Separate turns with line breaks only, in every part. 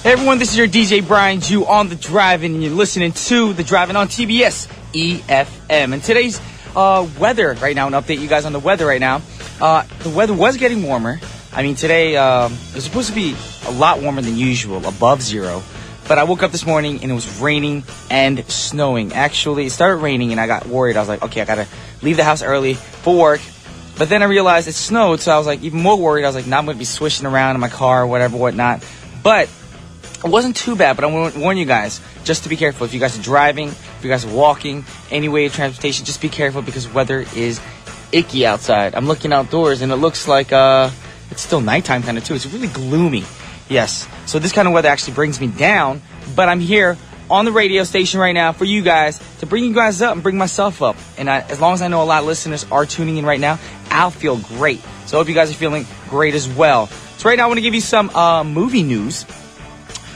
Hey everyone, this is your DJ Brian Jew on The Drive-In, and you're listening to The Drive-In on TBS efm. And today's weather right now, an update you guys on the weather right now. The weather was getting warmer. I mean, today it was supposed to be a lot warmer than usual, above zero. But I woke up this morning and it was raining and snowing. Actually, it started raining and I got worried. I was like, okay, I gotta leave the house early for work. But then I realized it snowed, so I was like even more worried. I was like, now I'm gonna be swishing around in my car or whatever, whatnot. But it wasn't too bad, but I want to warn you guys just to be careful. If you guys are driving, if you guys are walking, any way of transportation, just be careful because weather is icky outside. I'm looking outdoors and it looks like it's still nighttime kind of too. It's really gloomy. Yes. So this kind of weather actually brings me down, but I'm here on the radio station right now for you guys to bring you guys up and bring myself up. And as long as I know a lot of listeners are tuning in right now, I'll feel great. So I hope you guys are feeling great as well. So right now I want to give you some movie news.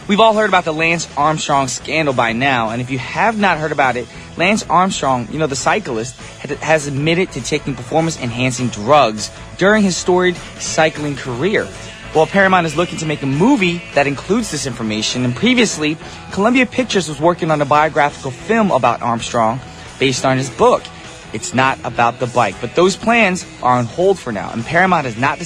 We've all heard about the Lance Armstrong scandal by now, and if you have not heard about it, Lance Armstrong, you know, the cyclist, has admitted to taking performance-enhancing drugs during his storied cycling career. Well, Paramount is looking to make a movie that includes this information, and previously, Columbia Pictures was working on a biographical film about Armstrong based on his book. It's not about the bike, but those plans are on hold for now, and Paramount has not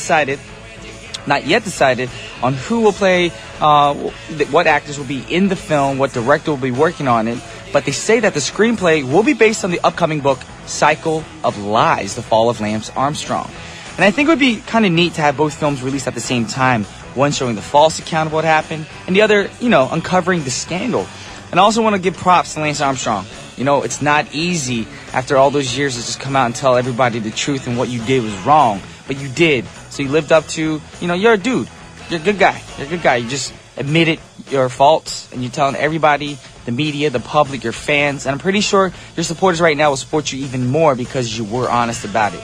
yet decided on who will play, what actors will be in the film, what director will be working on it. But they say that the screenplay will be based on the upcoming book, Cycle of Lies, The Fall of Lance Armstrong. And I think it would be kind of neat to have both films released at the same time, one showing the false account of what happened, and the other, you know, uncovering the scandal. And I also want to give props to Lance Armstrong. You know, it's not easy after all those years to just come out and tell everybody the truth and what you did was wrong. But you did. So you lived up to, you know, you're a dude. You're a good guy. You're a good guy. You just admitted your faults and you're telling everybody, the media, the public, your fans. And I'm pretty sure your supporters right now will support you even more because you were honest about it.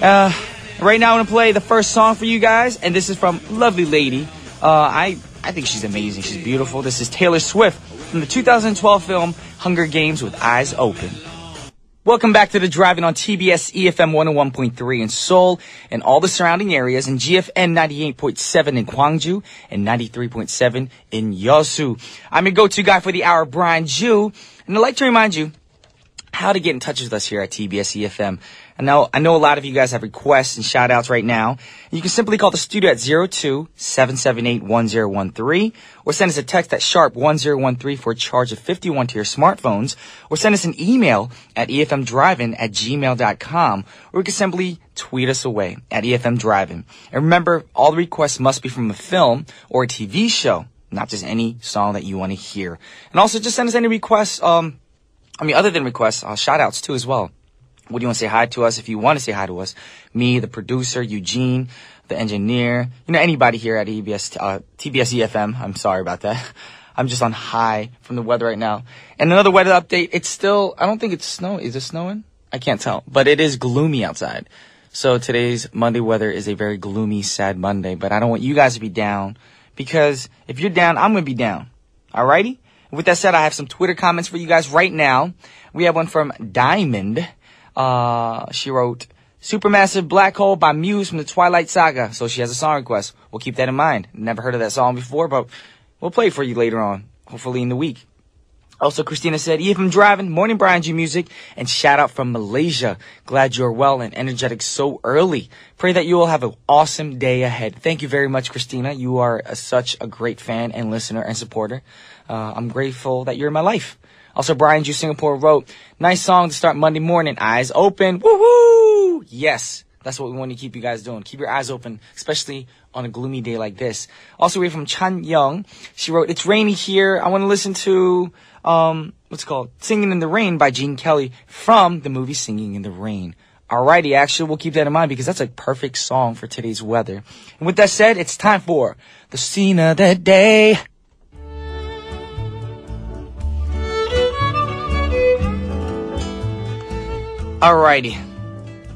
Right now I'm going to play the first song for you guys. And this is from Lovely Lady. I think she's amazing. She's beautiful. This is Taylor Swift from the 2012 film Hunger Games with Eyes Open. Welcome back to The Drive-In on TBS efm 101.3 in Seoul and all the surrounding areas, and GFN 98.7 in Gwangju and 93.7 in Yeosu. I'm your go-to guy for the hour, Brian Jew, and I'd like to remind you how to get in touch with us here at TBS EFM. I know a lot of you guys have requests and shout-outs right now. You can simply call the studio at 02-778-1013 or send us a text at sharp 1013 for a charge of 51 to your smartphones, or send us an email at efmdrivein@gmail.com, or you can simply tweet us away at efmdrivein. And remember, all the requests must be from a film or a TV show, not just any song that you want to hear. And also just send us any requests, other than requests, shout-outs too as well. What do you want to say hi to us? If you want to say hi to us, me, the producer, Eugene, the engineer, you know, anybody here at TBS EFM. I'm sorry about that. I'm just on high from the weather right now. And another weather update. It's still, I don't think it's snowing. Is it snowing? I can't tell, but it is gloomy outside. So today's Monday weather is a very gloomy, sad Monday, but I don't want you guys to be down, because if you're down, I'm going to be down. Alrighty? With that said, I have some Twitter comments for you guys right now. We have one from Diamond. She wrote, Supermassive Black Hole by Muse from the Twilight Saga. So she has a song request. We'll keep that in mind. Never heard of that song before, but we'll play it for you later on, hopefully in the week. Also, Christina said, EFM Driving, Morning Brian G Music, and shout out from Malaysia. Glad you're well and energetic so early. Pray that you will have an awesome day ahead. Thank you very much, Christina. You are such a great fan and listener and supporter. I'm grateful that you're in my life. Also, Brian Ju Singapore wrote, nice song to start Monday morning. Eyes open. Woohoo! Yes, that's what we want to keep you guys doing. Keep your eyes open, especially on a gloomy day like this. Also, we have from Chan Young. She wrote, it's rainy here. I want to listen to, what's it called? Singing in the Rain by Gene Kelly from the movie Singing in the Rain. Alrighty, actually, we'll keep that in mind because that's a perfect song for today's weather. And with that said, it's time for the scene of the day. Alrighty.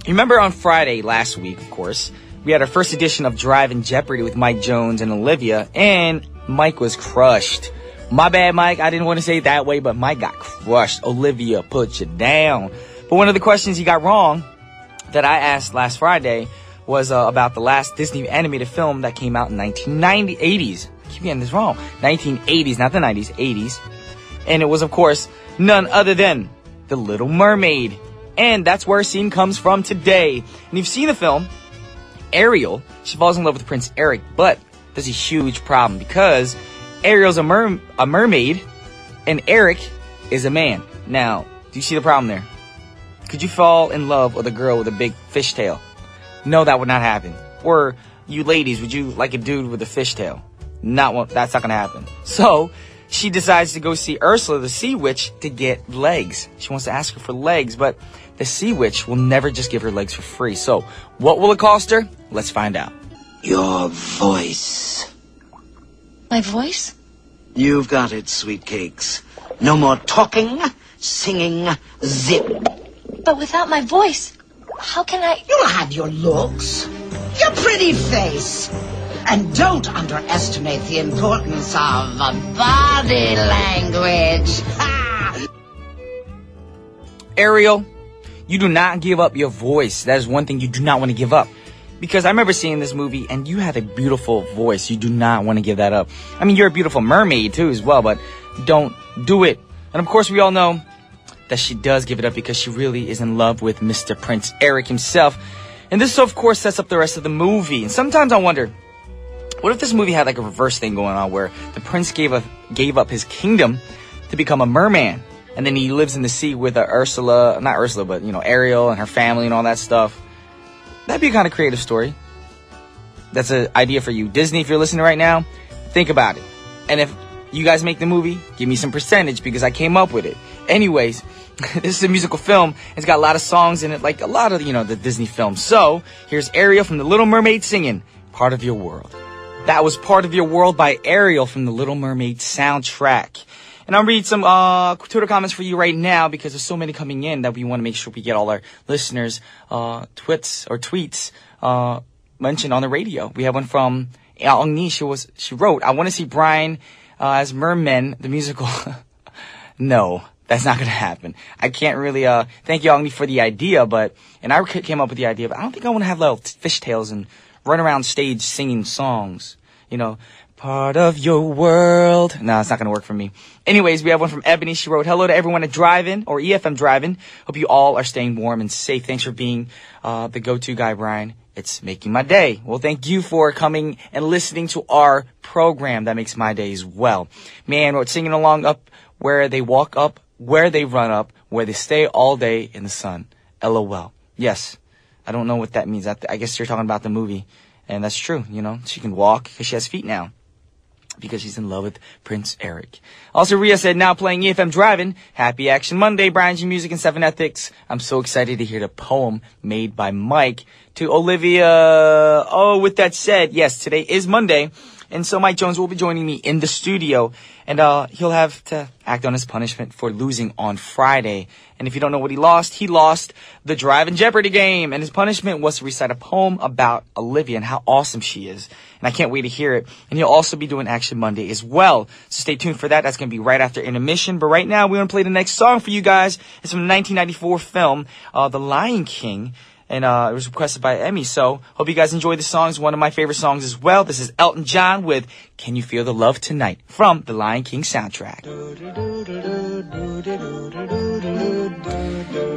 Remember on Friday last week, of course, we had our first edition of Drive-In Jeopardy with Mike Jones and Olivia, and Mike was crushed. My bad, Mike. I didn't want to say it that way, but Mike got crushed. Olivia put you down. But one of the questions he got wrong that I asked last Friday was about the last Disney animated film that came out in 1980s. keep getting this wrong. 1980s, not the 90s, 80s. And it was, of course, none other than The Little Mermaid. And that's where our scene comes from today. And you've seen the film. Ariel, she falls in love with Prince Eric, but there's a huge problem because Ariel's a mermaid and Eric is a man. Now, do you see the problem there? Could you fall in love with a girl with a big fishtail? No, that would not happen. Or you ladies, would you like a dude with a fishtail? That's not gonna happen. So she decides to go see Ursula, the sea witch, to get legs. She wants to ask her for legs, but the sea witch will never just give her legs for free. So what will it cost her? Let's find out.
Your voice.
My voice?
You've got it, sweet cakes. No more talking, singing, zip.
But without my voice, how can I...
You'll have your looks, your pretty face. And don't underestimate the importance of body language. Ha!
Ariel, you do not give up your voice. That is one thing you do not want to give up. Because I remember seeing this movie, and you have a beautiful voice. You do not want to give that up. I mean, you're a beautiful mermaid, too, as well, but don't do it. And, of course, we all know that she does give it up because she really is in love with Mr. Prince Eric himself. And this, of course, sets up the rest of the movie. And sometimes I wonder, what if this movie had like a reverse thing going on where the prince gave up his kingdom to become a merman, and then he lives in the sea with not Ursula, but Ariel and her family and all that stuff? That'd be a kind of creative story. That's an idea for you, Disney. If you're listening right now, think about it. And if you guys make the movie, give me some percentage because I came up with it. Anyways, this is a musical film. It's got a lot of songs in it, like a lot of the Disney films. So here's Ariel from The Little Mermaid singing "Part of Your World." That was Part of Your World by Ariel from the Little Mermaid soundtrack. And I'll read some Twitter comments for you right now because there's so many coming in that we want to make sure we get all our listeners' tweets mentioned on the radio. We have one from Ong-ni. She wrote, "I want to see Brian as Mermen, the musical." No, that's not going to happen. I can't really thank you, Ong-ni, for the idea, and I came up with the idea, but I don't think I want to have little fishtails and run around stage singing songs. Part of your world. No, it's not going to work for me. Anyways, we have one from Ebony. She wrote, "Hello to everyone at Drive-In or EFM Drive-In. Hope you all are staying warm and safe. Thanks for being the go-to guy, Brian. It's making my day." Well, thank you for coming and listening to our program. That makes my day as well. Man wrote, "Singing along up where they walk up, where they run up, where they stay all day in the sun. LOL. Yes. I don't know what that means. I guess you're talking about the movie. And that's true, She can walk because she has feet now. Because she's in love with Prince Eric. Also, Ria said, "Now playing EFM Driving. Happy Action Monday, Brian G Music and 7 Ethics. I'm so excited to hear the poem made by Mike." To Olivia, with that said, yes, today is Monday. And so Mike Jones will be joining me in the studio. And he'll have to act on his punishment for losing on Friday. And if you don't know what he lost the Driving Jeopardy game. And his punishment was to recite a poem about Olivia and how awesome she is. And I can't wait to hear it. And he'll also be doing Action Monday as well. So stay tuned for that. That's going to be right after intermission. But right now, we want to play the next song for you guys. It's from the 1994 film, The Lion King. And it was requested by Emmy. So hope you guys enjoy the song. It's one of my favorite songs as well. This is Elton John with "Can You Feel the Love Tonight" from the Lion King soundtrack.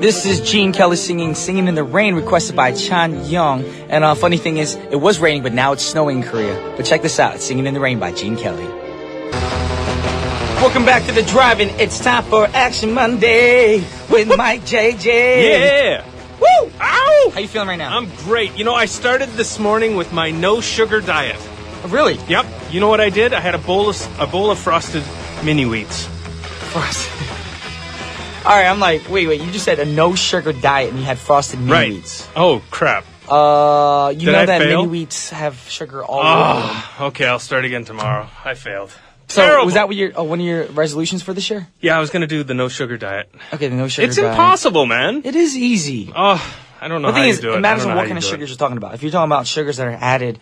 This is Gene Kelly singing in the Rain, requested by Chan Young. And funny thing is, it was raining, but now it's snowing in Korea. But check this out. It's Singing in the Rain by Gene Kelly. Welcome back to the Drive-In. It's time for Action Monday with Mike JJ.
Yeah.
Woo!
Ow!
How you feeling right now?
I'm great. I started this morning with my no sugar diet.
Oh, really?
Yep. You know what I did? I had a bowl of frosted mini wheats.
Frosted. All right, I'm like, wait. You just said a no sugar diet and you had frosted mini wheats.
Oh crap.
You know that
fail?
mini wheats have sugar all over them.
Okay, I'll start again tomorrow. I failed.
So
Terrible.
was that one of your resolutions for this year?
Yeah, I was gonna do the no sugar diet.
Okay, the no sugar
It's
diet.
impossible, man.
It is easy.
Oh, I don't know
The
how
thing
you
is,
do it.
it matters
I don't
on
know
what
how
kind of
you do
sugars you're talking about. If you're talking about sugars that are added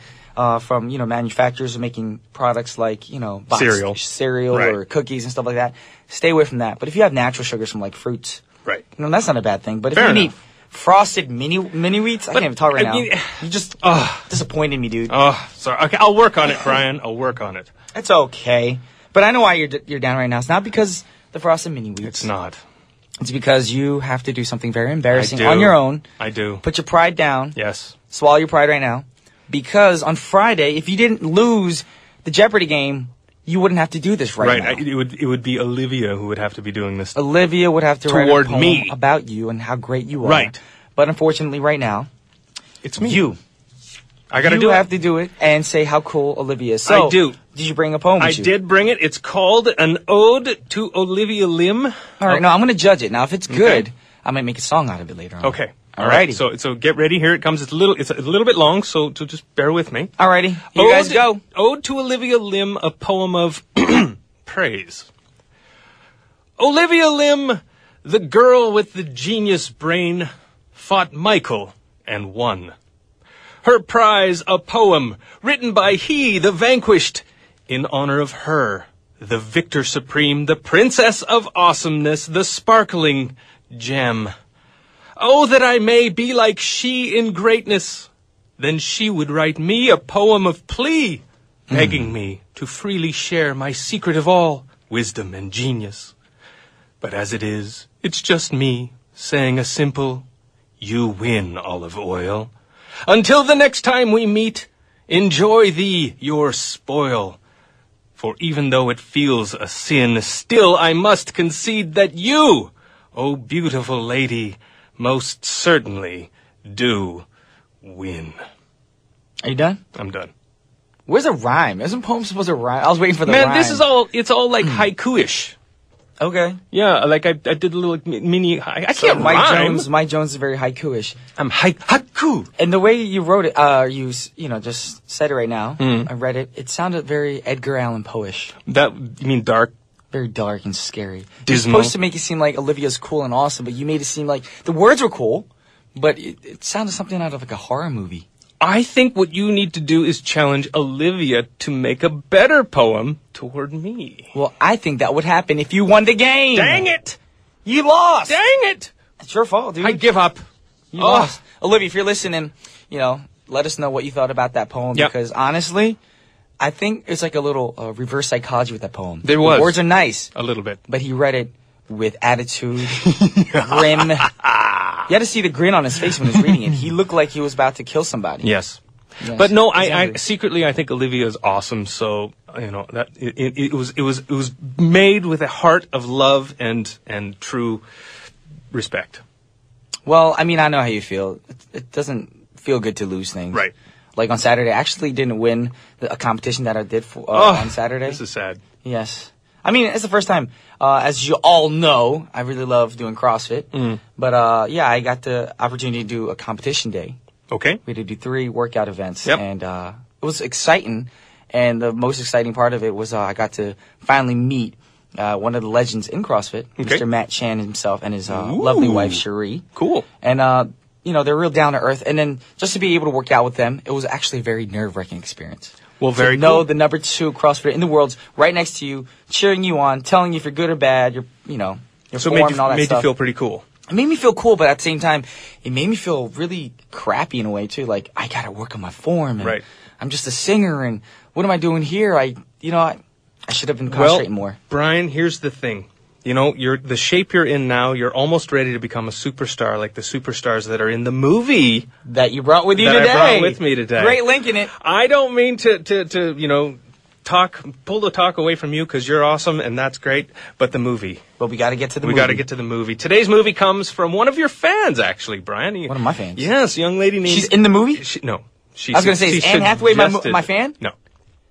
from manufacturers making products like cereal
Right.
or cookies and stuff like that, stay away from that. But if you have natural sugars from like fruits,
Right.
that's not a bad thing. But if
Fair
you
enough.
need Frosted mini wheats? I can't even talk right now. You just disappointed me, dude.
Oh, sorry. Okay, I'll work on it, Brian. I'll work on it.
It's okay. But I know why you're down right now. It's not because the frosted mini wheats.
It's not.
It's because you have to do something very embarrassing on your own.
I do.
Put your pride down.
Yes.
Swallow your pride right now. Because on Friday, if you didn't lose the Jeopardy game, you wouldn't have to do this now.
It would be Olivia who would have to be doing this.
Olivia would have to write a poem
me
about you and how great you are.
Right.
But unfortunately, right now,
it's me.
You.
I gotta do it.
You have to do it and say how cool Olivia is. So,
I do.
Did you bring a poem with you?
I did bring it. It's called An Ode to Olivia Lim.
All right, no, I'm going to judge it. Now, if it's good, I might make a song out of it later on.
Okay.
Alrighty.
So get ready. Here it comes. It's a little bit long, so just bear with me.
Alrighty. You guys go.
Ode to Olivia Lim, a poem of praise. Olivia Lim, the girl with the genius brain, fought Michael and won. Her prize, a poem written by he, the vanquished, in honor of her, the victor supreme, the princess of awesomeness, the sparkling gem. Oh, that I may be like she in greatness. Then she would write me a poem of plea, begging me to freely share my secret of all, wisdom and genius. But as it is, it's just me saying a simple, you win, olive oil. Until the next time we meet, enjoy thee your spoil. For even though it feels a sin, still I must concede that you, oh beautiful lady, most certainly do win.
Are you done?
I'm done.
Where's a rhyme? Isn't poem supposed to rhyme? I was waiting for the rhyme.
Man, it's all like haiku-ish.
Okay.
Yeah, like I did a little mini. I can't rhyme.
Mike Jones is very haiku-ish.
I'm haiku.
And the way you wrote it, you just said it right now. I read it. It sounded very Edgar Allan Poe-ish.
That, you mean dark?
Very dark and scary.
Dismal.
You're supposed to make it seem like Olivia's cool and awesome, but you made it seem like the words were cool, but it sounded something out of like a horror movie.
I think what you need to do is challenge Olivia to make a better poem toward me.
Well, I think that would happen if you won the game.
Dang it!
You lost.
Dang it!
It's your fault, dude.
I give up.
You lost. Olivia, if you're listening, let us know what you thought about that poem, because honestly, I think it's like a little reverse psychology with that poem.
There was.
The words are nice.
A little bit.
But he read it with attitude, grim. You had to see the grin on his face when he was reading it. He looked like he was about to kill somebody.
Yes. But no, I secretly I think Olivia is awesome. So that it was made with a heart of love and true respect.
Well, I mean, I know how you feel. It doesn't feel good to lose things.
Right.
Like on Saturday, I actually didn't win a competition that I did on Saturday.
This is sad.
Yes. I mean, it's the first time. As you all know, I really love doing CrossFit. But I got the opportunity to do a competition day.
Okay.
We had to do 3 workout events.
Yep.
And it was exciting. And the most exciting part of it was I got to finally meet one of the legends in CrossFit, Mr. Matt Chan himself, and his lovely wife, Cherie.
Cool.
And, they're real down to earth. And then just to be able to work out with them, it was actually a very nerve-wracking experience.
Well, very
cool.
cool.
The number 2 CrossFitter in the world's right next to you, cheering you on, telling you if you're good or bad, your
so
form and all that
made
stuff.
You feel pretty cool.
It made me feel cool, but at the same time, it made me feel really crappy in a way too. Like I gotta work on my form, and I'm just a singer, and what am I doing here? I should have been concentrating more.
Brian, here's the thing. You're the shape you're in now. You're almost ready to become a superstar, like the superstars that are in the movie
that you brought with you
today.
I
brought with me today.
Great link in it.
I don't mean to pull the talk away from you because you're awesome and that's great. But the movie.
But we got to get to the movie.
We got to get to the movie. Today's movie comes from one of your fans, actually, Brian.
One of my fans.
Yes, a young lady named.
She's in the movie.
No.
I was going to say, is Anne Hathaway my fan?
No.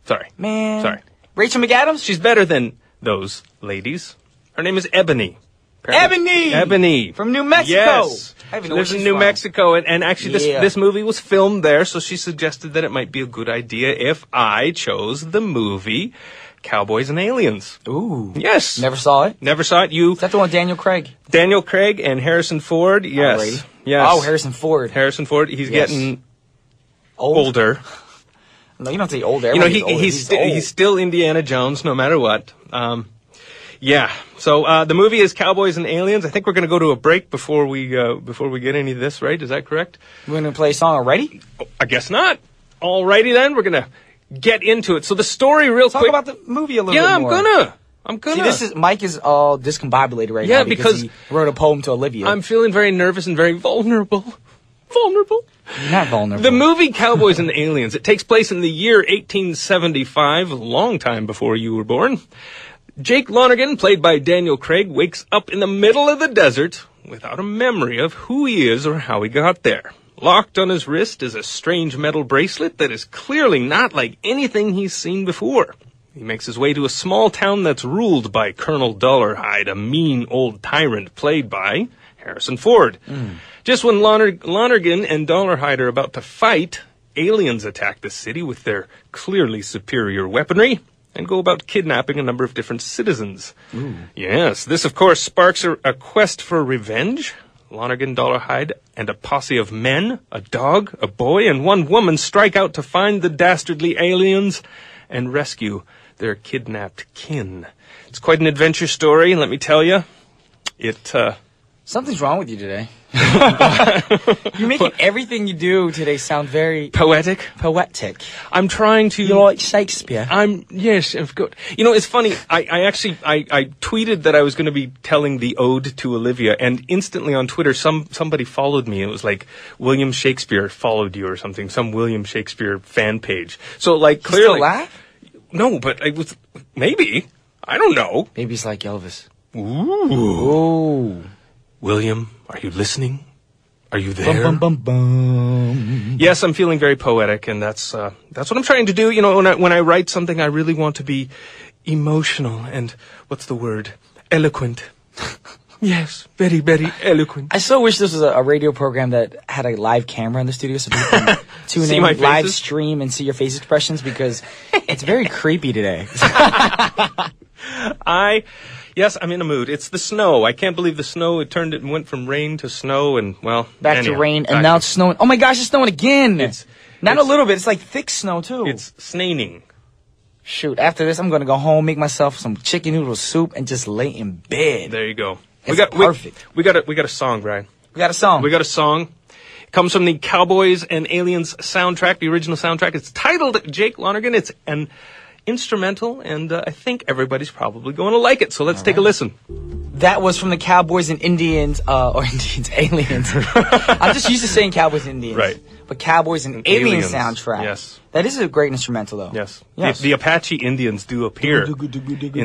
Sorry.
Man.
Sorry.
Rachel McAdams.
She's better than those ladies. Her name is Ebony.
Ebony from New Mexico.
Yes.
I even
She
know
lives
where
in
she's
New
from.
Mexico, and actually this movie was filmed there, so she suggested that it might be a good idea if I chose the movie Cowboys and Aliens.
Ooh.
Yes.
Never saw it.
Never saw it.
Is that the one with Daniel Craig?
Daniel Craig and Harrison Ford. Yes.
Alrighty.
Yes.
Oh, Harrison Ford.
Harrison Ford. He's getting
Old?
older.
No, you don't say older.
He's still Indiana Jones, no matter what. Yeah. So the movie is Cowboys and Aliens. I think we're going to go to a break before we get any of this, right? Is that correct?
We're going to play a song already?
Oh, I guess not. Alrighty then. We're going to get into it. So the story real
Talk
quick.
about the movie a little bit more.
I'm gonna.
See, Mike is all discombobulated right now because he wrote a poem to Olivia.
I'm feeling very nervous and very vulnerable. Vulnerable.
You're not vulnerable.
The movie Cowboys and Aliens, it takes place in the year 1875, a long time before you were born. Jake Lonergan, played by Daniel Craig, wakes up in the middle of the desert without a memory of who he is or how he got there. Locked on his wrist is a strange metal bracelet that is clearly not like anything he's seen before. He makes his way to a small town that's ruled by Colonel Dollarhide, a mean old tyrant played by Harrison Ford. Just when Lonergan and Dollarhide are about to fight, aliens attack the city with their clearly superior weaponry and go about kidnapping a number of different citizens. Yes, this of course sparks a quest for revenge. Lonergan, Dollarhide, and a posse of men, a dog, a boy, and one woman strike out to find the dastardly aliens and rescue their kidnapped kin. It's quite an adventure story, let me tell you.
Something's wrong with you today. You're making everything you do today sound very
poetic. I'm trying to.
You're like Shakespeare.
Yes, I've got. You know, it's funny. I actually tweeted that I was going to be telling the ode to Olivia, and instantly on Twitter, somebody followed me. It was like William Shakespeare followed you or something. Some William Shakespeare fan page. So like clearly.
Still laugh?
No, but I was maybe. I don't know.
Maybe it's like Elvis.
Ooh. William, are you listening? Are you there?
Bum, bum, bum, bum.
Yes, I'm feeling very poetic, and that's what I'm trying to do. You know, when I write something, I really want to be emotional and what's the word? Eloquent. Yes, very, very eloquent.
I so wish this was a radio program that had a live camera in the studio so people can tune
See
in,
my
live
faces?
stream, and see your face expressions because it's very creepy today.
Yes, I'm in a mood. It's the snow. I can't believe the snow. It went from rain to snow, and well,
Back to rain, and now it's snowing. Oh my gosh, it's snowing again. Not a little bit. It's like thick snow too.
It's snaining.
Shoot, after this, I'm going to go home, make myself some chicken noodle soup, and just lay in bed.
There you go.
Perfect.
We got a song, Brian.
We got a song.
It comes from the Cowboys and Aliens soundtrack, the original soundtrack. It's titled Jake Lonergan. It's an instrumental, and I think everybody's probably going to like it. So let's take a listen.
That was from the Cowboys and Aliens. I'm just used to saying Cowboys and Indians.
Right.
But Cowboys and Aliens soundtrack.
Yes.
That is a great instrumental, though.
Yes.
Yes.
The Apache Indians do appear in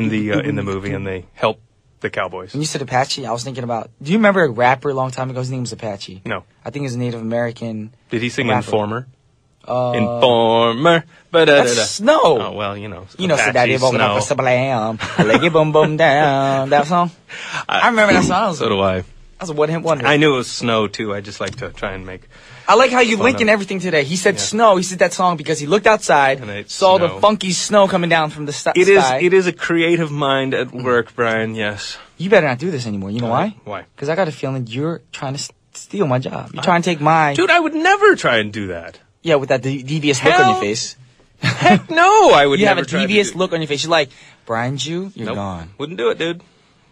the movie, and they help the Cowboys.
When you said Apache, I was thinking about. Do you remember a rapper a long time ago? His name was Apache.
No.
I think he was a Native American.
Did he sing
rapper.
Informer? Informer.
That's Snow.
Oh, well, you know.
You know, so that
Apache, Snow.
leg it boom boom down. That song. I remember that song.
So do I.
That was a one-hit wonder.
I knew it was Snow too. I just like to try and make.
I like how you linking everything today. He said snow. He said that song because he looked outside, saw the funky snow coming down from the sky.
It is a creative mind at work, Brian. Yes.
You better not do this anymore. You know why?
Why?
Because I got a feeling you're trying to steal my job. You're trying to take my...
Dude, I would never try and do that.
Yeah, with that devious look on your face.
Heck no, I would
you
never
have a devious look on your face. You're like, Brian Jew, you're gone.
Wouldn't do it, dude.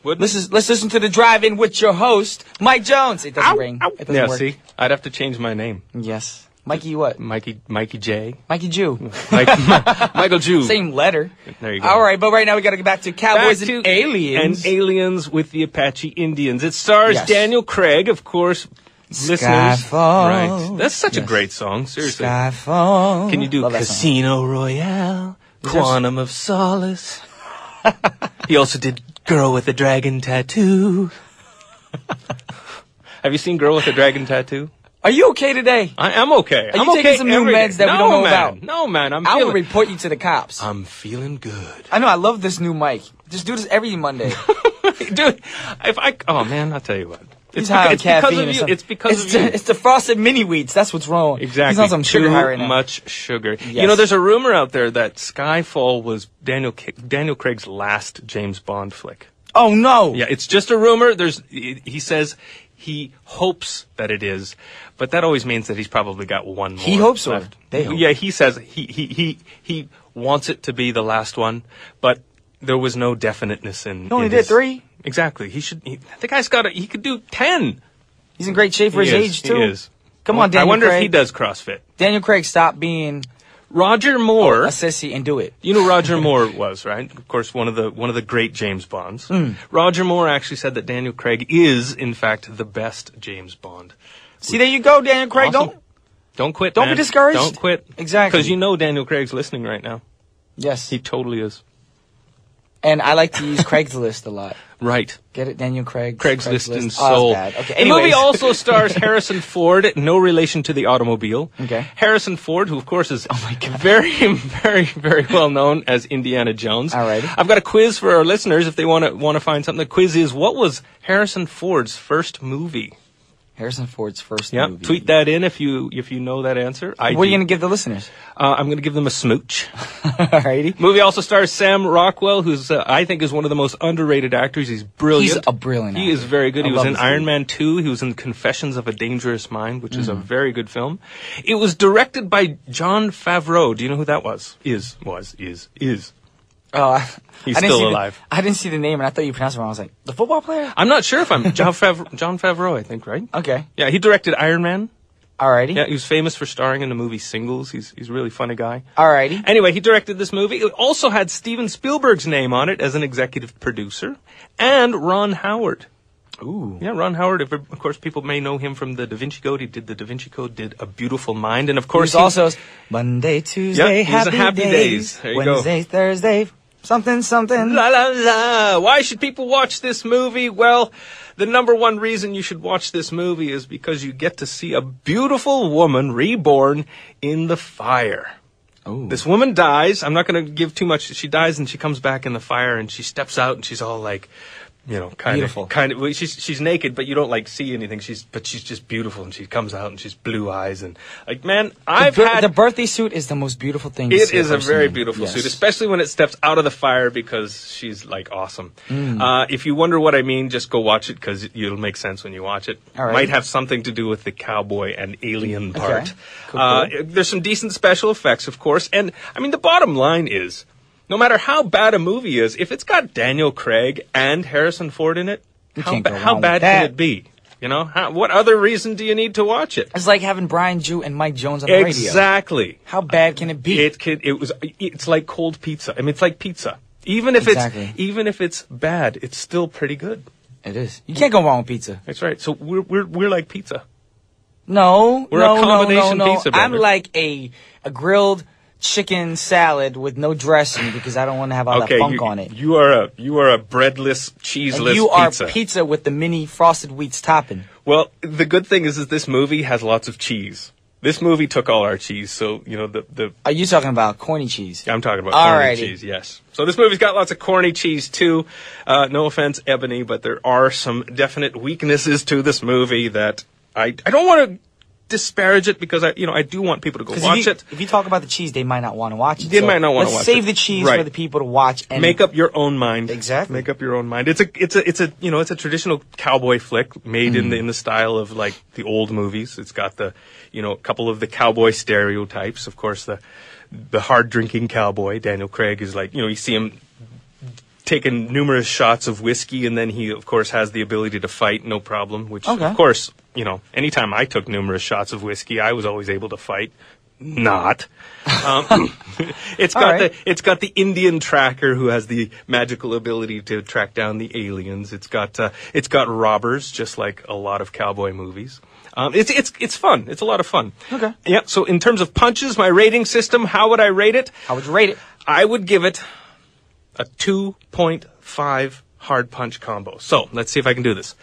Let's listen to the drive-in with your host, Mike Jones. It doesn't ring. It doesn't work.
See, I'd have to change my name.
Yes. Mikey what?
Mikey J.
Mikey Jew.
Michael Jew.
Same letter.
There you go.
All right, but right now we got to get back to Cowboys and Aliens.
And Aliens with the Apache Indians. It stars Daniel Craig, of course. Listeners.
Skyfall.
Right. That's such a great song, seriously.
Skyfall.
Can you do Casino Royale? Quantum of Solace? He also did Girl with a Dragon Tattoo. Have you seen Girl with a Dragon Tattoo?
Are you okay today?
I am okay.
Are you taking some new meds that we don't know about?
No, man.
I will report you to the cops.
I'm feeling good.
I know. I love this new mic. Just do this every Monday.
Dude, oh man, I'll tell you what.
It's because of
you. It's because of you.
It's the frosted mini wheats. That's what's wrong.
Exactly.
He's on some sugar high right now.
Too much sugar.
Yes.
You know, there's a rumor out there that Skyfall was Daniel Craig's last James Bond flick.
Oh no.
Yeah, it's just a rumor. He says he hopes that it is, but that always means that he's probably got one more.
He hopes
left.
They hope.
Yeah, he says he wants it to be the last one, but there was no definiteness in.
He only did 3.
Exactly. The guy's he could do 10.
He's in great shape for his age too.
He is.
Come on, Daniel
I wonder
Craig.
if he does CrossFit.
Daniel Craig, stop being
Roger Moore,
a sissy and do it.
You know who Roger Moore was, right? Of course, one of the great James Bonds. Roger Moore actually said that Daniel Craig is, in fact, the best James Bond.
See, there you go, Daniel Craig.
Awesome. Don't quit.
Don't
man.
be discouraged.
Don't quit.
Exactly.
Because you know Daniel Craig's listening right now.
Yes.
He totally is.
And I like to use Craigslist a lot.
Right.
Get it, Daniel Craig?
Craigslist and
Oh,
Soul.
that's bad. Okay,
the
anyways.
movie also stars Harrison Ford, no relation to the automobile.
Okay.
Harrison Ford, who of course is
Oh my God.
very, very, very well known as Indiana Jones.
Alrighty.
I've got a quiz for our listeners if they want to find something. The quiz is, what was Harrison Ford's first movie?
Harrison Ford's first
Yeah,
movie.
tweet that in if you know that answer.
What are you going to give the listeners?
I'm going to give them a smooch.
Alrighty.
Movie also stars Sam Rockwell, who's I think is one of the most underrated actors. He's brilliant.
He's a brilliant
He
actor.
is very good.
I
He was
love
in
this
Iron
dude.
Man 2. He was in Confessions of a Dangerous Mind, which is a very good film. It was directed by Jon Favreau. Do you know who that was? Is.
Oh,
He's
I didn't
still
see
alive.
I didn't see the name, and I thought you pronounced it wrong. I was like, the football player?
I'm not sure if I'm Jon Favreau, I think, right?
Okay.
Yeah, he directed Iron Man.
Alrighty.
Yeah, he was famous for starring in the movie Singles. He's a really funny guy.
Alrighty.
Anyway, he directed this movie. It also had Steven Spielberg's name on it as an executive producer, and Ron Howard.
Ooh.
Yeah, Ron Howard. Of course, people may know him from the Da Vinci Code. He did the Da Vinci Code, did A Beautiful Mind, and of course,
He's also Monday, Tuesday,
Yeah, he's a
happy,
Happy
days.
Days. There you go.
Wednesday, Thursday, something.
La la la. Why should people watch this movie? Well, the number one reason you should watch this movie is because you get to see a beautiful woman reborn in the fire.
Ooh.
This woman dies. I'm not going to give too much. She dies and she comes back in the fire and she steps out and she's all like,
Beautiful.
well, she's naked, but you don't like see anything. She's just beautiful, and she comes out and she's blue eyes and like, man,
The birthday suit is the most beautiful thing.
It is a very beautiful suit, especially when it steps out of the fire because she's like awesome. If you wonder what I mean, just go watch it because it'll make sense when you watch it.
All right.
Might have something to do with the cowboy and alien part.
Cool.
There's some decent special effects, of course, and I mean the bottom line is, no matter how bad a movie is, if it's got Daniel Craig and Harrison Ford in it,
can't go
how
wrong
bad
with that.
can it be? You know, what other reason do you need to watch it?
It's like having Brian Jew and Mike Jones on the radio.
Exactly.
How bad can it be?
It's like cold pizza. I mean, it's like pizza. Even if it's bad, it's still pretty good.
It is. You can't go wrong with pizza.
That's right. So we're like pizza.
No,
We're a combination
no.
pizza,
I'm
brother.
like a grilled chicken salad with no dressing because I don't want to have all that funk on it.
You are a breadless, cheeseless
And you are
pizza.
pizza with the mini frosted wheats topping.
Well, the good thing is this movie has lots of cheese. This movie took all our cheese, so the
Are you talking about corny cheese?
I'm talking about corny
Alrighty.
cheese, yes. So this movie's got lots of corny cheese too. No offense, Ebony, but there are some definite weaknesses to this movie that I don't want to disparage it because I do want people to go watch it.
If you talk about the cheese, they might not want to watch it.
They might not wanna
let's
watch
save
it.
the cheese
Right.
for the people to watch and
Make up your own mind.
Exactly.
Make up your own mind. It's a traditional cowboy flick made in the style of like the old movies. It's got a couple of the cowboy stereotypes. Of course, the hard drinking cowboy, Daniel Craig, is like, you see him taking numerous shots of whiskey, and then he of course has the ability to fight no problem, which
Okay.
of course, anytime I took numerous shots of whiskey, I was always able to fight. Not. It's got the Indian tracker who has the magical ability to track down the aliens. It's got robbers, just like a lot of cowboy movies. It's fun. It's a lot of fun.
Okay.
Yeah. So in terms of punches, my rating system, how would I rate it?
How would you rate it?
I would give it a 2.5 hard punch combo. So let's see if I can do this.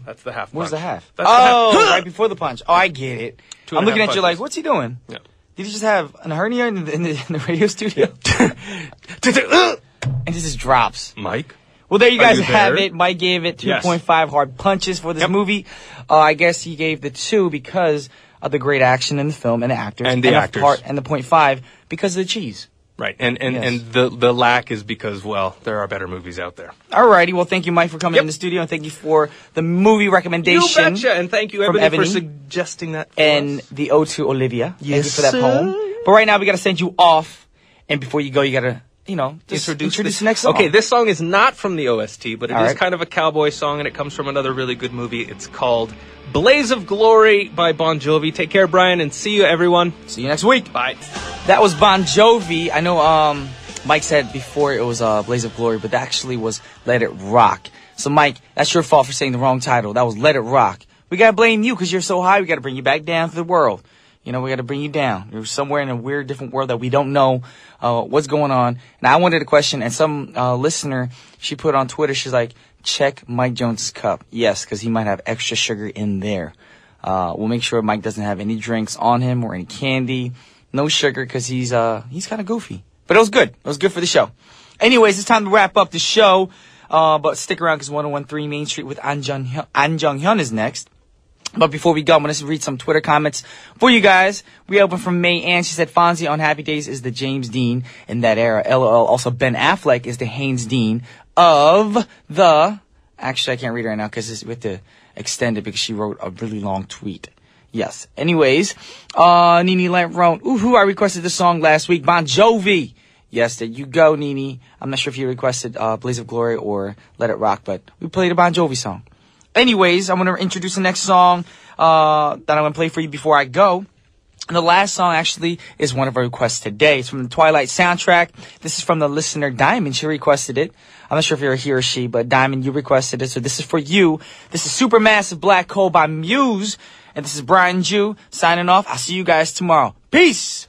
That's the half punch.
Where's the half?
That's the half.
Right before the punch. Oh, I get it.
Two
I'm
and a
looking
half
at you
punches.
like, what's he doing?
Yeah.
Did he just have a hernia in the radio studio? And it just drops.
Mike?
Well, there you
Are
guys
you
have
there?
it. Mike gave it
Yes.
2.5 hard punches for this
Yep.
movie. I guess he gave the 2 because of the great action in the film and the actors.
And the actors.
And the 0.5 because of the cheese.
Right. And
Yes.
the lack is because, well, there are better movies out there.
Alrighty. Well, thank you, Mike, for coming
Yep.
in the studio. And thank you for the movie recommendation.
You betcha. And thank you,
from
Ebony, for
Ebony
suggesting that for
and
us.
the ode to Olivia. Thank you
Yes,
for that
sir.
poem. But right now, we got to send you off. And before you go, you got to, just introduce the next song.
Okay, this song is not from the OST, but it is
right.
kind of a cowboy song, and it comes from another really good movie. It's called Blaze of Glory by Bon Jovi. Take care, Brian, and see you, everyone.
See you next week.
Bye.
That was Bon Jovi. I know Mike said before it was Blaze of Glory, but that actually was Let It Rock. So, Mike, that's your fault for saying the wrong title. That was Let It Rock. We got to blame you because you're so high. We got to bring you back down to the world. We got to bring you down. You're somewhere in a weird, different world that we don't know what's going on. And I wanted a question, and some listener, she put on Twitter, she's like, check Mike Jones' cup. Yes, because he might have extra sugar in there. We'll make sure Mike doesn't have any drinks on him or any candy. No sugar because he's kind of goofy. But it was good. It was good for the show. Anyways, it's time to wrap up the show. But stick around because 1013 Main Street with An Jung Hyun is next. But before we go, I'm going to read some Twitter comments for you guys. We open from May Ann. She said, Fonzie on Happy Days is the James Dean in that era. LOL. Also, Ben Affleck is the Haynes Dean of the... Actually, I can't read it right now because we have to extend it because she wrote a really long tweet. Yes. Anyways, Nene Lamprone. Ooh, I requested this song last week. Bon Jovi. Yes, there you go, Nene. I'm not sure if you requested Blaze of Glory or Let It Rock, but we played a Bon Jovi song. Anyways, I'm going to introduce the next song that I'm going to play for you before I go. And the last song actually is one of our requests today. It's from the Twilight soundtrack. This is from the listener Diamond. She requested it. I'm not sure if you're a he or she, but Diamond, you requested it. So this is for you. This is Supermassive Black Hole by Muse. And this is Brian Jew signing off. I'll see you guys tomorrow. Peace!